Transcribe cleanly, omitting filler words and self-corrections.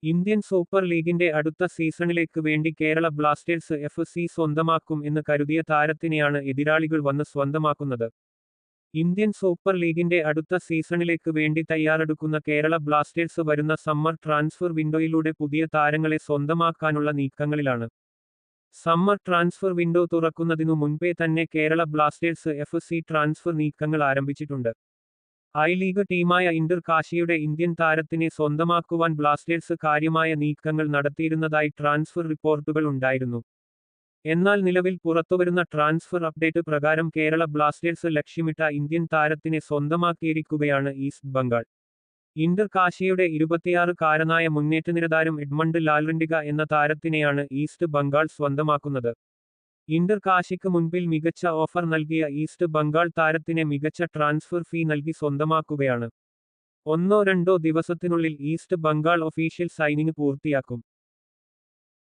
Indian super ലീഗിന്റെ അടുത്ത സീസണിലേക്ക് വേണ്ടി കേരള ബ്ലാസ്റ്റേഴ്സ് FC സ്വന്തമാക്കും എന്ന് കരുതിയ താരത്തിനെയാണ് എതിരാളികൾ വന്ന് സ്വന്തമാക്കുന്നത്. ഇന്ത്യൻ സൂപ്പർ ലീഗിന്റെ അടുത്ത സീസണിലേക്ക് വേണ്ടി തയ്യാറെടുക്കുന്ന കേരള ബ്ലാസ്റ്റേഴ്സ് വരുന്ന സമ്മർ ട്രാൻസ്ഫർ വിൻഡോയിലൂടെ പുതിയ താരങ്ങളെ സ്വന്തമാക്കാനുള്ള നീക്കങ്ങളിലാണ്. സമ്മർ ട്രാൻസ്ഫർ വിൻഡോ തുറക്കുന്നതിനു മുൻപേ തന്നെ കേരള ബ്ലാസ്റ്റേഴ്സ് FC ട്രാൻസ്ഫർ നീക്കങ്ങൾ ആരംഭിച്ചിട്ടുണ്ട്. ഐ ലീഗ് ടീമായ ഇന്റർ കാശിയുടെ ഇന്ത്യൻ താരത്തിനെ സ്വന്തമാക്കുവാൻ ബ്ലാസ്റ്റേഴ്സ് കാര്യമായ നീക്കങ്ങൾ നടത്തിയിരുന്നതായി ട്രാൻസ്ഫർ റിപ്പോർട്ടുകൾ ഉണ്ടായിരുന്നു. എന്നാൽ നിലവിൽ പുറത്തുവരുന്ന ട്രാൻസ്ഫർ അപ്ഡേറ്റ് പ്രകാരം കേരള ബ്ലാസ്റ്റേഴ്സ് ലക്ഷ്യമിട്ട ഇന്ത്യൻ താരത്തിനെ സ്വന്തമാക്കിയിരിക്കുകയാണ് ഈസ്റ്റ് ബംഗാൾ. ഇന്റർ കാശിയുടെ 26-കാരനായ മുന്നേറ്റനിരതാരം എഡ്മണ്ട് ലാൽറിൻഡിക എന്ന താരത്തിനെയാണ് ഈസ്റ്റ് ബംഗാൾ സ്വന്തമാക്കുന്നത്. ഇന്റർ കാശിക്ക് മുൻപിൽ മികച്ച ഓഫർ നൽകിയ ഈസ്റ്റ് ബംഗാൾ താരത്തിനെ മികച്ച ട്രാൻസ്ഫർ ഫീ നൽകി സ്വന്തമാക്കുകയാണ്. 1-2 ദിവസത്തിനുള്ളിൽ ഈസ്റ്റ് ബംഗാൾ ഒഫീഷ്യൽ സൈനിങ് പൂർത്തിയാക്കും.